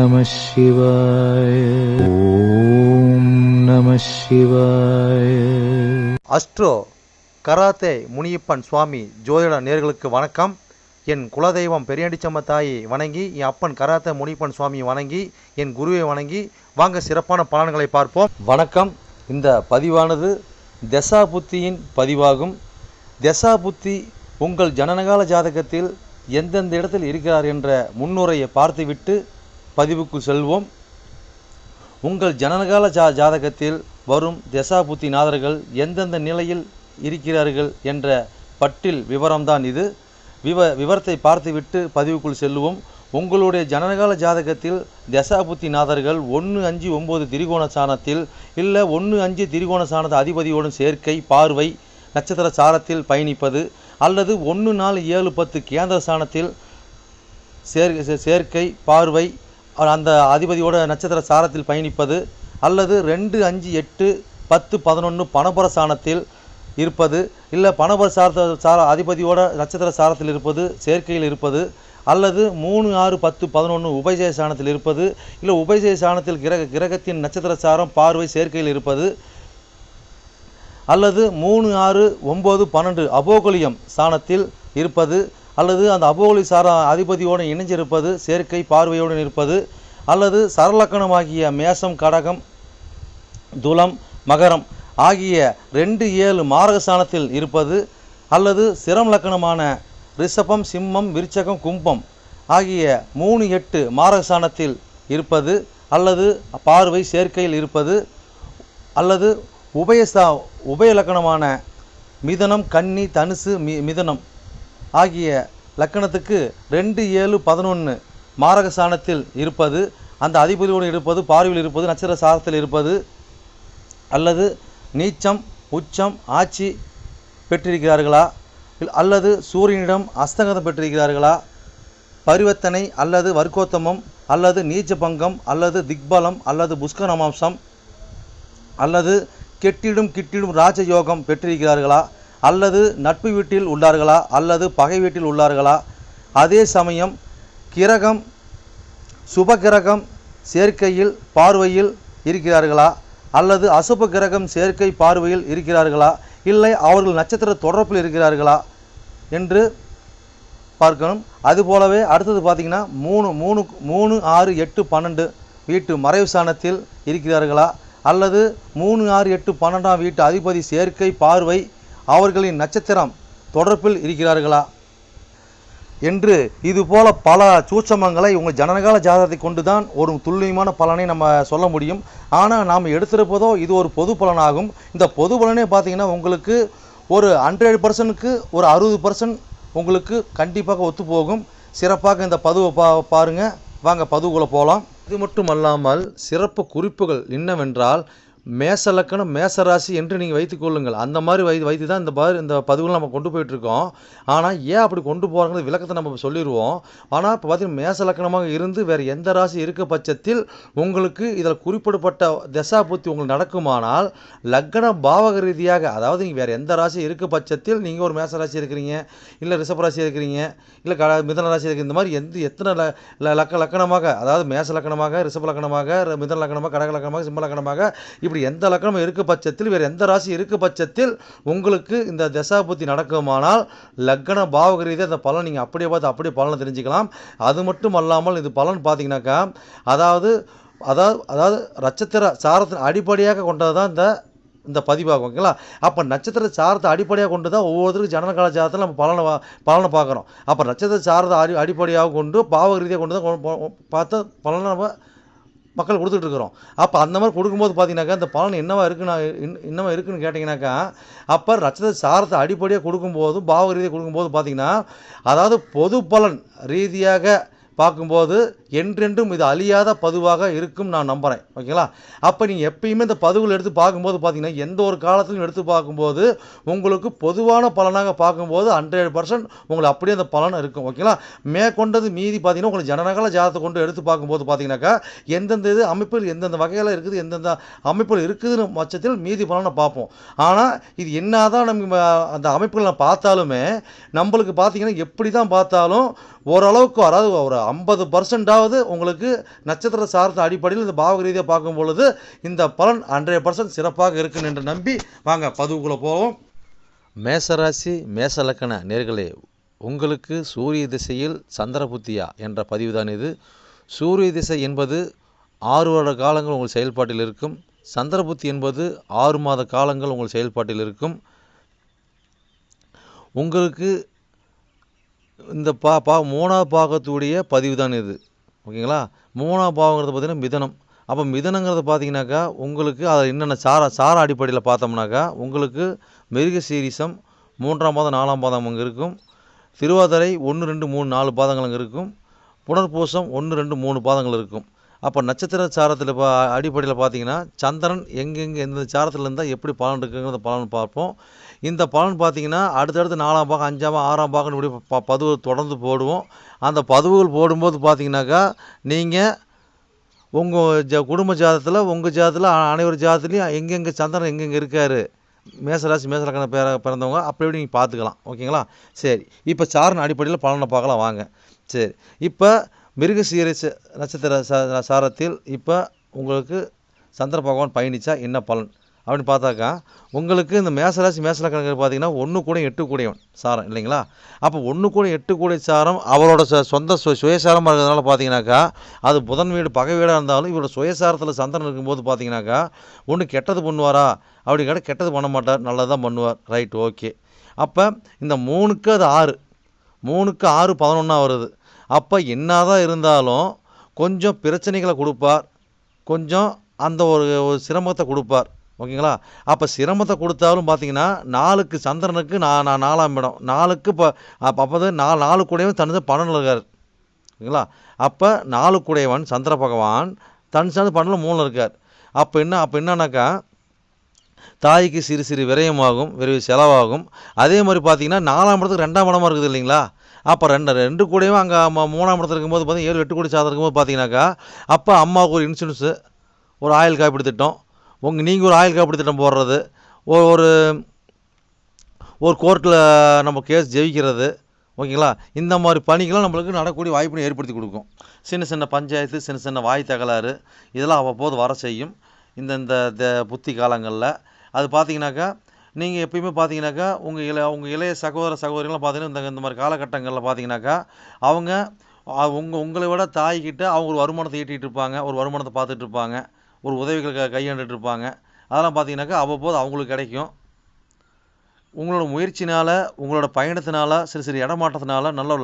நம சிவாய. ஓம் நம சிவாய. அஸ்ட்ரோ கராத்தே முனியப்பன் சுவாமி ஜோதிட நேயர்களுக்கு வணக்கம். என் குலதெய்வம் பெரியாண்டிச்சம்ம தாயை வணங்கி, என் அப்பன் கராத்தே முனியப்பன் சுவாமியை வணங்கி, என் குருவை வணங்கி வாங்க சிறப்பான பலன்களை பார்ப்போம். வணக்கம். இந்த பதிவானது தசா புத்தியின் பதிவாகும். தசா புத்தி உங்கள் ஜனனகால ஜாதகத்தில் எந்தெந்த இடத்தில் இருக்கிறார் என்ற முன்னுரையை பார்த்துவிட்டு பதிவுக்கு செல்வோம். உங்கள் ஜனனகால ஜாதகத்தில் வரும் தசா புத்தி நாதர்கள் எந்தெந்த நிலையில் இருக்கிறார்கள் என்ற பட்டியல் விவரம்தான் இது. விவரத்தை பார்த்துவிட்டு பதிவுக்குள் செல்லுவோம். உங்களுடைய ஜனனகால ஜாதகத்தில் தசாபுத்தி நாதர்கள் 1-5-9 திரிகோண சாணத்தில் இல்லை 1-5 திரிகோண சாணத்தை அதிபதியோடும் சேர்க்கை பார்வை நட்சத்திர சாரத்தில் பயணிப்பது, அல்லது 1-4-7-10 கேந்திர சாணத்தில் சேர்க்கை பார்வை அந்த அதிபதியோட நட்சத்திர சாரத்தில் பயணிப்பது, அல்லது 2-5-8-10-11 பணபர சாணத்தில் இருப்பது, இல்லை பணபர அதிபதியோட நட்சத்திர சாரத்தில் இருப்பது சேர்க்கையில் இருப்பது, அல்லது 3-6-10-11 உபயஜய சாணத்தில் இருப்பது, இல்லை உபயஜய சாணத்தில் கிரகத்தின் நட்சத்திர சாரம் பார்வை சேர்க்கையில் இருப்பது, அல்லது 3-6-9-12 அபோகலியம் சாணத்தில் இருப்பது, அல்லது அந்த அபோகலி சார அதிபதியோடு இணைஞ்சிருப்பது சேர்க்கை பார்வையோடு இருப்பது, அல்லது சரலக்கணமாகிய மேசம் கடகம் துலம் மகரம் ஆகிய 2-7 மாரகஸ்தானத்தில் இருப்பது, அல்லது சிரம் லக்கணமான ரிஷபம் சிம்மம் விருச்சகம் கும்பம் ஆகிய 3-8 மாரகஸ்தானத்தில் இருப்பது, அல்லது பார்வை சேர்க்கையில் இருப்பது, அல்லது உபய லக்கணமான மிதனம் கன்னி தனுசு மிதனம் ஆகிய லக்கணத்துக்கு 2-7-11 மாரகஸ்தானத்தில் இருப்பது, அந்த அதிபதியோடு இருப்பது பார்வையில் இருப்பது நட்சத்திர சாரத்தில் இருப்பது, அல்லது நீச்சம் உச்சம் ஆட்சி பெற்றிருக்கிறார்களா, அல்லது சூரியனிடம் அஸ்தங்கதம் பெற்றிருக்கிறார்களா, பரிவர்த்தனை அல்லது வர்க்கோத்தமம் அல்லது நீச்ச பங்கம் அல்லது திக்பலம் அல்லது புஷ்கரமாம்சம் அல்லது கெட்டிடும் ராஜயோகம் பெற்றிருக்கிறார்களா, அல்லது நட்பு வீட்டில் உள்ளார்களா அல்லது பகை வீட்டில் உள்ளார்களா, அதே சமயம் கிரகம் சுபகிரகம் சேர்க்கையில் பார்வையில் இருக்கிறார்களா, அல்லது அசுப கிரகம் சேர்க்கை பார்வையில் இருக்கிறார்களா, இல்லை அவர்கள் நட்சத்திர தொடர்பில் இருக்கிறார்களா என்று பார்க்கணும். அதுபோலவே அடுத்தது பார்த்திங்கன்னா 3-6-8-12 வீட்டு மறைவு சாணத்தில் இருக்கிறார்களா, அல்லது 3-6-8-12 வீட்டு அதிபதி சேர்க்கை பார்வை அவர்களின் நட்சத்திரம் தொடர்பில் இருக்கிறார்களா என்று இதுபோல பல சூட்சமங்களை உங்கள் ஜனனகால ஜாதகத்தை கொண்டு தான் ஒரு துல்லியமான பலனை நம்ம சொல்ல முடியும். ஆனால் நாம் எடுத்திருப்பதோ இது ஒரு பொது பலனாகும். இந்த பொது பலனே பார்த்திங்கன்னா உங்களுக்கு ஒரு 100%க்கு ஒரு 60% உங்களுக்கு கண்டிப்பாக ஒத்து போகும். சிறப்பாக இந்த பதிவை பாருங்கள். வாங்க பதிவுக்குள்ளே போகலாம். இது மட்டும் அல்லாமல் சிறப்பு குறிப்புகள் என்னவென்றால், மேச லக்கணம் மேசராசி என்று நீங்கள் வைத்துக்கொள்ளுங்கள். அந்த மாதிரி வைத்து தான் இந்த பதிவுகள் நம்ம கொண்டு போயிட்டுருக்கோம். ஆனால் ஏன் அப்படி கொண்டு போகிறாங்கிறது விளக்கத்தை நம்ம சொல்லிடுவோம். ஆனால் இப்போ பார்த்திங்கன்னா மேச லக்கணமாக இருந்து வேறு எந்த ராசி இருக்க பட்சத்தில் உங்களுக்கு இதில் குறிப்பிடப்பட்ட தசா புத்தி உங்களுக்கு நடக்குமானால் லக்கண பாவக ரீதியாக, அதாவது நீங்கள் வேறு எந்த ராசி இருக்க பட்சத்தில் நீங்கள் ஒரு மேச ராசி இருக்கிறீங்க, இல்லை ரிஷப ராசி இருக்கிறீங்க, இல்லை மிதன ராசி இருக்கிற இந்த மாதிரி எத்தனை லக்கணமாக, அதாவது மேச லக்கணமாக ரிஷப லக்கணமாக மிதன லக்கணமாக கடக லக்கணமாக சிம்ம லக்கணமாக இப்படி எந்த லக்கணம் இருக்க பட்சத்தில் வேறு எந்த ராசி இருக்க பட்சத்தில் உங்களுக்கு இந்த தசாபுத்தி நடக்குமானால் லக்கண பாவக ரீதியாக அந்த பலன் நீங்கள் அப்படியே பார்த்து அப்படியே பலனை தெரிஞ்சுக்கலாம். அது மட்டும் அல்லாமல் இது பலன் பார்த்தீங்கன்னாக்கா அதாவது நட்சத்திர சாரத்தின் அடிப்படையாக கொண்டது தான் இந்த பதிவாகும். ஓகேங்களா? அப்போ நட்சத்திர சாரத்தை அடிப்படையாக கொண்டு தான் ஒவ்வொருத்தருக்கும் ஜனனகால ஜாதகத்தில் நம்ம பலனை பார்க்குறோம். அப்போ நட்சத்திர சாரத்தை அடிப்படையாக கொண்டு பாவக ரீதியாக கொண்டு தான் பார்த்து பலனை நம்ம மக்கள் கொடுத்துட்டு இருக்கிறோம். அப்போ அந்த மாதிரி கொடுக்கும்போது பார்த்தீங்கன்னாக்கா இந்த பலன் என்னவா இருக்குன்னு கேட்டிங்கனாக்கா, அப்போ நட்சத்திர சாரத்தை அடிப்படையாக கொடுக்கும்போது பாவக ரீதியாக கொடுக்கும்போது பார்த்தீங்கன்னா, அதாவது பொது பலன் ரீதியாக பார்க்கும்போது என்றென்றும் இது அழியாத பதிவாக இருக்கும் நான் நம்புகிறேன். ஓகேங்களா? அப்போ நீங்கள் எப்பயுமே இந்த பதிவுகள் எடுத்து பார்க்கும்போது பார்த்தீங்கன்னா எந்த ஒரு காலத்திலும் எடுத்து பார்க்கும்போது உங்களுக்கு பொதுவான பலனாக பார்க்கும்போது 100% உங்களுக்கு அப்படியே அந்த பலன் இருக்கும். ஓகேங்களா? மேற்கொண்டது மீதி பார்த்தீங்கன்னா உங்களுக்கு ஜனனகால ஜாதகத்தை கொண்டு எடுத்து பார்க்கும்போது பார்த்தீங்கன்னாக்கா எந்தெந்த இது அமைப்பில் எந்தெந்த வகையில் இருக்குது எந்தெந்த அமைப்பில் இருக்குதுன்னு பட்சத்தில் மீதி பலனை பார்ப்போம். ஆனால் இது என்ன தான் நம்ம அந்த அமைப்புகளை பார்த்தாலுமே நம்மளுக்கு பார்த்தீங்கன்னா எப்படி தான் பார்த்தாலும் ஓரளவுக்கு அதாவது ஒரு 50% உங்களுக்கு நட்சத்திர சார்ந்த அடிப்படையில் இந்த பாவக ரீதியாக பார்க்கும் பொழுது இந்த பலன் 100% சிறப்பாக இருக்குன்னு என்று நம்பி வாங்க பதிவுக்குள்ளே போவோம். மேசராசி மேசலக்கண நேர்களே, உங்களுக்கு சூரிய திசையில் சந்திர புத்தியா என்ற பதிவு தான் இது. சூரிய திசை என்பது 6 வருட காலங்கள் உங்கள் செயல்பாட்டில் இருக்கும். சந்திர புத்தி என்பது 6 மாத காலங்கள் உங்கள் செயல்பாட்டில் இருக்கும். உங்களுக்கு இந்த மூணாவது பாகத்துடைய பதிவு தான் இது. ஓகேங்களா? மூணாவது பாகங்கிறது பார்த்திங்கன்னா மிதனம். அப்போ மிதனங்கிறது பார்த்தீங்கன்னாக்கா உங்களுக்கு அதில் என்னென்ன சார அடிப்படையில் பார்த்தோம்னாக்கா உங்களுக்கு மிருக சீரிசம் 3ஆம் பாதம் 4ஆம் பாதம் அங்கே இருக்கும். திருவாதிரை 1 2 3 4 பாதங்கள் அங்கே இருக்கும். புனர்பூசம் 1 2 3 பாதங்கள் இருக்கும். அப்போ நட்சத்திர சாரத்தில் அடிப்படையில் பார்த்தீங்கன்னா சந்திரன் எங்கெங்கே எந்த சாரத்தில் இருந்தால் எப்படி பலன் இருக்குங்கிறத பலன் பார்ப்போம். இந்த பலன் பார்த்தீங்கன்னா அடுத்தடுத்து 4ஆம் பாகம் 5ஆம் 6ஆம் பாகம் இப்படி பதிவு தொடர்ந்து போடுவோம். அந்த பதிவுகள் போடும்போது பார்த்தீங்கன்னாக்கா நீங்கள் உங்கள் குடும்ப ஜாதத்தில் உங்கள் ஜாதத்தில் அனைவர் ஜாதத்துலேயும் எங்கெங்கே சந்திரன் எங்கெங்கே இருக்கார், மேசராசி மேசலக்கண பிறந்தவங்க அப்படி எப்படி நீங்கள் பார்த்துக்கலாம். ஓகேங்களா? சரி, இப்போ சாரன் அடிப்படையில் பலனை பார்க்கலாம் வாங்க. சரி, இப்போ மிருகசீரிஷ நட்சத்திர சாரத்தில் இப்போ உங்களுக்கு சந்திர பகவான் பயணித்தா என்ன பலன் அப்படின்னு பார்த்தாக்கா உங்களுக்கு இந்த மேசராசி மேசலக்கணக்கு பார்த்தீங்கன்னா 1 கூட 8 கூடையவன் சாரம் இல்லைங்களா? அப்போ 1 கூட 8 கூடை சாரம் அவரோட சொந்த சுயசாரமாக இருக்கிறதுனால பார்த்தீங்கன்னாக்கா அது புதன் வீடு பகை வீடாக இருந்தாலும் இவரோட சுயசாரத்தில் சந்திரன் இருக்கும்போது பார்த்தீங்கன்னாக்கா ஒன்று கெட்டது பண்ணுவாரா அப்படி கேட்டால் கெட்டது பண்ண மாட்டார், நல்லது தான் பண்ணுவார். Right, okay. அப்போ இந்த 3க்கு அது 6, 3க்கு 6 11 வருது. அப்போ என்னதான் இருந்தாலும் கொஞ்சம் பிரச்சனைகளை கொடுப்பார், கொஞ்சம் அந்த ஒரு சிரமத்தை கொடுப்பார். ஓகேங்களா? அப்போ சிரமத்தை கொடுத்தாலும் பார்த்தீங்கன்னா 4க்கு சந்திரனுக்கு நான் 4ஆம் இடம் 4க்கு இப்போ அப்போ 4 கூடையவன் தனது 12 இருக்கார். ஓகேங்களா? அப்போ 4 கூடையவன் சந்திர பகவான் தன் சார்ந்து 12 இருக்கார். அப்போ என்னன்னாக்கா தாய்க்கு சிறு சிறு விரயமாகும், விரைவு செலவாகும். அதே மாதிரி பார்த்தீங்கன்னா 4ஆம் இடத்துக்கு 2ஆம் இடமா இருக்குது இல்லைங்களா? அப்போ ரெண்டு கூடையும் அங்கே 3ஆம் இடத்துல இருக்கும்போது பார்த்தீங்கன்னா 7 8 கோடி சாதம் இருக்கும்போது பார்த்தீங்கன்னாக்கா அப்போ அம்மாவுக்கு ஒரு இன்சூரன்ஸு, ஒரு ஆயுள் காப்பீடு திட்டம், நீங்கள் ஒரு ஆயுள் காப்பீடு திட்டம் போடுறது, ஒரு ஒரு கோர்ட்டில் நம்ம கேஸ் ஜெயிக்கிறது. ஓகேங்களா? இந்த மாதிரி பணிகள்லாம் நம்மளுக்கு நடக்கக்கூடிய வாய்ப்புன்னு ஏற்படுத்தி கொடுக்கும். சின்ன சின்ன பஞ்சாயத்து, சின்ன சின்ன வாய் தகராறு இதெல்லாம் அவ்வப்போது வர செய்யும் இந்த புத்தி காலங்களில். அது பார்த்தீங்கன்னாக்கா நீங்கள் எப்பயுமே பார்த்தீங்கன்னாக்கா உங்கள் இளைய சகோதர சகோதரிகள்லாம் பார்த்தீங்கன்னா இந்த மாதிரி காலகட்டங்களில் பார்த்தீங்கன்னாக்கா அவங்க உங்களை விட தாய்கிட்ட அவங்க ஒரு வருமானத்தை ஈட்டிகிட்டு இருப்பாங்க, ஒரு வருமானத்தை பார்த்துட்டு இருப்பாங்க, ஒரு உதவிகள் கையாண்டுட்டு இருப்பாங்க. அதெல்லாம் பார்த்தீங்கன்னாக்கா அவ்வப்போது அவங்களுக்கு கிடைக்கும். உங்களோட முயற்சினால் உங்களோட பயணத்தினால சிறு இடமாற்றத்தினால நல்ல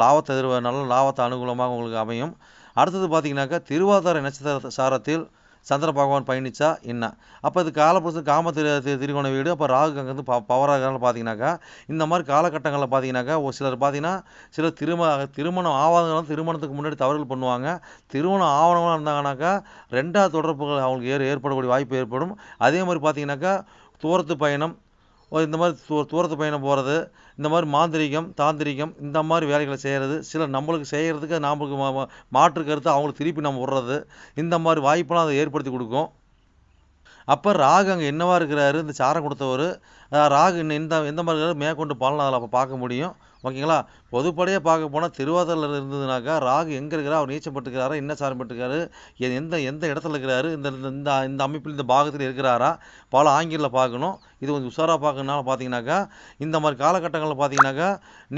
லாபத்தை அனுகூலமாக உங்களுக்கு அமையும். அடுத்தது பார்த்தீங்கன்னாக்கா திருவாதிரை நட்சத்திர சாரத்தில் சந்திர பகவான் பயணித்தா என்ன? அப்போ இது காலப்புறத்து காம திரிகோண வீடு. அப்போ ராகு அங்கேருந்து பவராகிறனால பார்த்தீங்கன்னாக்கா இந்த மாதிரி காலகட்டங்களில் பார்த்தீங்கன்னாக்கா ஒரு சிலர் பார்த்தீங்கன்னா சிலர் திருமணம் ஆவாதவங்க திருமணத்துக்கு முன்னாடி தவறுகள் பண்ணுவாங்க. திருமணம் ஆவணங்களாக இருந்தாங்கன்னாக்கா 2வது தொடர்புகள் அவங்களுக்கு ஏற்படக்கூடிய வாய்ப்பு ஏற்படும். அதே மாதிரி பார்த்தீங்கன்னாக்கா தூரத்து பயணம், இந்த மாதிரி தூரத்து பயணம் போகிறது, இந்த மாதிரி மாந்திரிகம் தாந்திரிகம் இந்த மாதிரி வேலைகளை செய்கிறது, சிலர் நம்மளுக்கு செய்கிறதுக்கு நம்மளுக்கு மாற்று கருத்து அவங்களுக்கு திருப்பி நம்ம விடுறது, இந்த மாதிரி வாய்ப்பெல்லாம் அதை ஏற்படுத்தி கொடுக்கும். அப்போ ராகு அங்கே என்னவா இருக்கிறாரு இந்த சாரம் கொடுத்தவர், ராகு எந்த மாதிரி இருக்கிறாரு மேற்கொண்டு பலன் அதில் அப்போ பார்க்க முடியும். ஓகேங்களா? பொதுப்படையாக பார்க்க போனால் திருவாதிரையில் இருந்ததுனாக்கா ராகு எங்கே இருக்கிறார், அவர் நீச்சம் பட்டுக்கிறாரா, என்ன சாரம் பட்டுருக்காரு, எந்த இடத்துல இருக்கிறாரு, இந்த அமைப்பில் இந்த பாகத்தில் இருக்கிறாரா, பல ஆங்கிலில் பார்க்கணும். இது கொஞ்சம் உஷாராக பார்க்கறதுனால பார்த்தீங்கன்னாக்கா இந்த மாதிரி காலகட்டங்களில் பார்த்தீங்கன்னாக்கா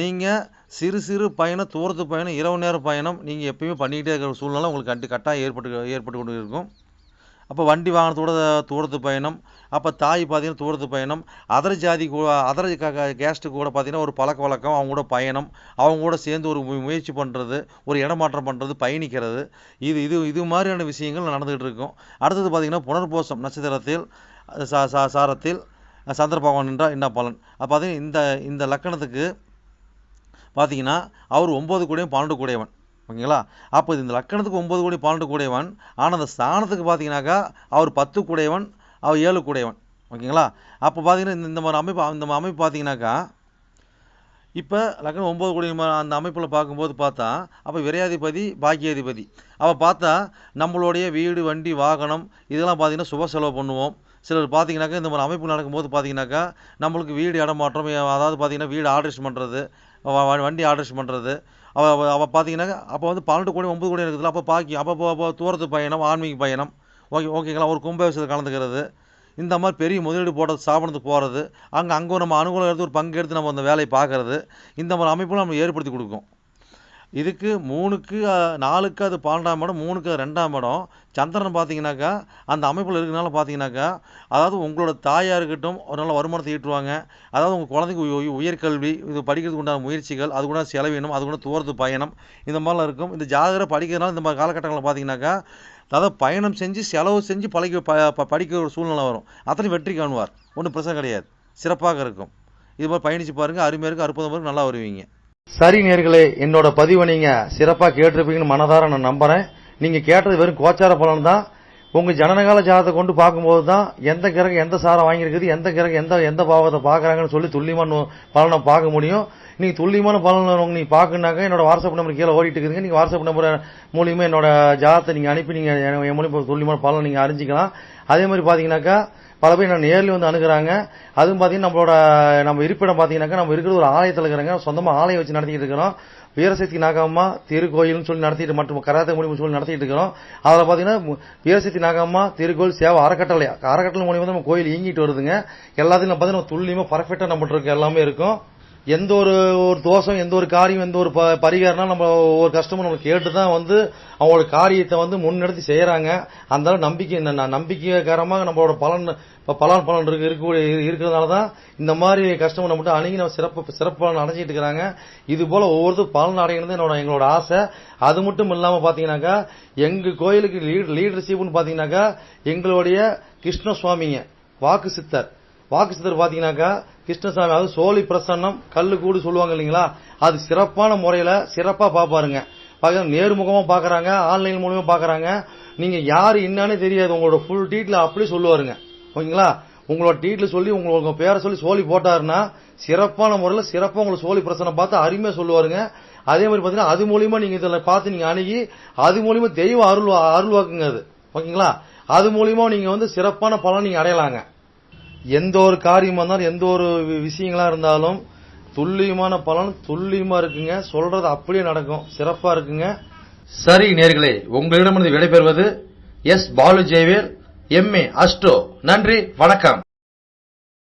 நீங்கள் சிறு பயணம், தூரத்து பயணம், இரவு நேர பயணம் நீங்கள் எப்பயுமே பண்ணிக்கிட்டே இருக்கிற சூழ்நிலை உங்களுக்கு கட்டாயம் ஏற்பட்டு கொண்டு இருக்கும். அப்போ வண்டி வாகனத்தோட தூரத்து பயணம், அப்போ தாய் பார்த்தீங்கன்னா தூரத்து பயணம், அதர் கேஸ்ட்டு கூட பார்த்தீங்கன்னா ஒரு பழக்க வழக்கம், அவங்க கூட பயணம், அவங்க கூட சேர்ந்து ஒரு முயற்சி பண்ணுறது, ஒரு இடமாற்றம் பண்ணுறது, பயணிக்கிறது, இது மாதிரியான விஷயங்கள் நடந்துகிட்டு இருக்கும். அடுத்தது பார்த்தீங்கன்னா புனர்பூசம் நட்சத்திரத்தில் சாரத்தில் சந்திர பகவான் என்றால் என்ன பலன்? அப்போ பார்த்தீங்கன்னா இந்த லக்கணத்துக்கு பார்த்தீங்கன்னா அவர் 9 கூடையும் 12 கூடையவன். ஓகேங்களா? அப்போ இந்த லக்கணத்துக்கு 9 கோடி 12 கூடையவன். ஆனால் அந்த ஸ்தானத்துக்கு பார்த்தீங்கன்னாக்கா அவர் 10 கூடையவன், அவர் 7 கூடையவன். ஓகேங்களா? அப்போ பார்த்தீங்கன்னா இந்த மாதிரி அமைப்பு பார்த்தீங்கன்னாக்கா இப்போ லக்கணம் 9 கோடி அந்த அமைப்பில் பார்க்கும்போது பார்த்தா அப்போ விரையாதிபதி பாக்கியாதிபதி அப்போ பார்த்தா நம்மளுடைய வீடு வண்டி வாகனம் இதெல்லாம் பார்த்தீங்கன்னா சுப செலவு பண்ணுவோம். சிலர் பார்த்தீங்கன்னாக்கா இந்த மாதிரி அமைப்பு நடக்கும்போது பார்த்தீங்கன்னாக்கா நம்மளுக்கு வீடு இடமாற்றம், அதாவது பார்த்தீங்கன்னா வீடு ஆல்ட்ரேஷன் பண்ணுறது, வண்டி ஆல்ட்ரேஷன் பண்ணுறது, அவள் பார்த்தீங்கன்னாக்கா அப்போ வந்து 12 கோடி 9 கோடி இருக்குதுல்ல, அப்போ தூரத்து பயணம், ஆன்மீக பயணம், ஓகேங்களா, ஒரு கும்பாபிஷேகத்தில் கலந்துக்கிறது, இந்த மாதிரி பெரிய முதலீடு போடுறது, ஸ்தாபனத்துக்கு போகிறது, அங்கே நம்ம அனுகூலம் எடுத்து ஒரு பங்கு எடுத்து நம்ம அந்த வேலையை பார்க்குறது, இந்த மாதிரி அமைப்புகளும் நம்ம ஏற்படுத்தி கொடுக்கும். இதுக்கு 3க்கு 4க்கு அது 12ஆம் இடம், 3க்கு 2ஆம் இடம். சந்திரன் பார்த்தீங்கன்னாக்கா அந்த அமைப்பில் இருக்கிறனால பார்த்தீங்கன்னாக்கா, அதாவது உங்களோட தாயாக இருக்கட்டும் ஒரு நல்ல வருமானத்தை ஈட்டுவாங்க. அதாவது உங்கள் குழந்தைக்கு உயர்கல்வி, இது படிக்கிறதுக்கு உண்டான முயற்சிகள், அது கூட செலவினம், அது கூட தூரத்து பயணம், இந்த மாதிரிலாம் இருக்கும். இந்த ஜாதகரை படிக்கிறதுனால இந்த மாதிரி காலகட்டங்களில் பார்த்தீங்கன்னாக்கா, அதாவது பயணம் செஞ்சு செலவு செஞ்சு படிக்கிற ஒரு சூழ்நிலை வரும். அத்தனை வெற்றி காணுவார், ஒன்றும் பிரச்சனை கிடையாது, சிறப்பாக இருக்கும். இது மாதிரி பயணித்து பாருங்கள், அருமையாக இருக்கும், அற்புதமாக இருக்கும், நல்லா வருவீங்க. சரி நேர்களே, என்னோட பதிவை நீங்க சிறப்பா கேட்டிருப்பீங்கன்னு மனதார நான் நம்புறேன். நீங்க கேட்டது வெறும் கோச்சார பலன் தான். உங்க ஜனனகால ஜாதத்தை கொண்டு பார்க்கும்போது தான் எந்த கிரகம் எந்த சாரம் வாங்கியிருக்குது, எந்த கிரகம் எந்த பாவத்தை பாக்குறாங்கன்னு சொல்லி துல்லியமான பலனை பார்க்க முடியும். நீங்க துல்லியமான பலன் நீங்க பாக்குனாக்க என்னோட வாட்ஸ்அப் நம்பர் கீழே ஓடிட்டு இருக்குதுங்க. நீங்க வாட்ஸ்அப் நம்பர் மூலியமா என்னோட ஜாதத்தை நீங்க அனுப்பி நீங்க என் மூலியமா துல்லியமான பலன் நீங்க அறிஞ்சிக்கலாம். அதே மாதிரி பாத்தீங்கன்னாக்கா பல பேர் நான் நேரில் வந்து அணுகுறாங்க. அதுவும் பாத்தீங்கன்னா நம்ம இருப்பிடம் பாத்தீங்கன்னாக்கா நம்ம இருக்கிற ஒரு ஆலயத்தில் இருக்கிறாங்க. சொந்தமா ஆலயம் வச்சு நடத்திட்டு இருக்கிறோம். வீரசக்தி நாகம்மா திருக்கோயில்னு சொல்லி நடத்திட்டு மற்றும் கராத்தே மூலியமா சொல்லி நடத்திட்டு இருக்கிறோம். அதில் பாத்தீங்கன்னா வீரசக்தி நாகம்மா திருக்கோயில் சேவை அறக்கட்டளை மூலியமா நம்ம கோயில் இயங்கிட்டு வருதுங்க. எல்லாத்தையும் பாத்தீங்கன்னா துல்லியமா பர்ஃபெக்டா நம்மகிட்ட இருக்கு, எல்லாமே இருக்கும். எந்த ஒரு தோஷம், எந்த ஒரு காரியம், எந்த ஒரு பரிகாரம்னா நம்ம ஒரு கஸ்டமர் நம்ம கேட்டுதான் வந்து அவங்களோட காரியத்தை வந்து முன்னெடுத்து செய்யறாங்க. அந்த நம்பிக்கைகரமாக நம்மளோட பலன் இருக்கிறதுனாலதான் இந்த மாதிரி கஸ்டமர் நம்மகிட்ட அணுகி நம்ம சிறப்பு பலன் அடைஞ்சிட்டு இருக்கிறாங்க. இது போல ஒவ்வொருத்தரும் பலன் அடைகிறது எங்களோட ஆசை. அது மட்டும் இல்லாம பாத்தீங்கன்னாக்கா எங்க கோயிலுக்கு லீடர்ஷிப்னு பாத்தீங்கன்னாக்கா எங்களுடைய கிருஷ்ணசுவாமிங்க வாக்கு சித்தர் பாத்தீங்கன்னாக்கா கிருஷ்ணசாமி, அதாவது சோழி பிரசன்னம் கல்லு கூடு சொல்லுவாங்க இல்லீங்களா, அது சிறப்பான முறையில சிறப்பா பாப்பாருங்க. நேர்முகமா பாக்குறாங்க, ஆன்லைன் மூலமா பாக்குறாங்க. நீங்க யாரு என்னன்னு தெரியாது, உங்களோட ஃபுல் டீட்ல அப்படி சொல்லுவாருங்க. ஓகேங்களா, உங்களோட டீட்ல சொல்லி உங்க பேரை சொல்லி சோழி போட்டாருன்னா சிறப்பான முறையில சிறப்பா உங்களுக்கு சோழி பிரசனம் பார்த்து அருமையா சொல்லுவாருங்க. அதே மாதிரி பாத்தீங்கன்னா அது மூலியமா நீங்க இதுல பார்த்து நீங்க அணுகி அது மூலியமா தெய்வ அருள்வாக்குங்க அது. ஓகேங்களா, அது மூலியமா நீங்க வந்து சிறப்பான பலன் நீங்க அடையலாங்க. எந்த ஒரு காரியமா இருந்தாலும் எந்த ஒரு விஷயங்களா இருந்தாலும் துல்லியமான பலன் துல்லியமா இருக்குங்க. சொல்றது அப்படியே நடக்கும், சிறப்பா இருக்குங்க. சரி நேர்களே, உங்களிடமிருந்து விடைபெறுவது S. Balu Jayavel, MA astro. நன்றி, வணக்கம்.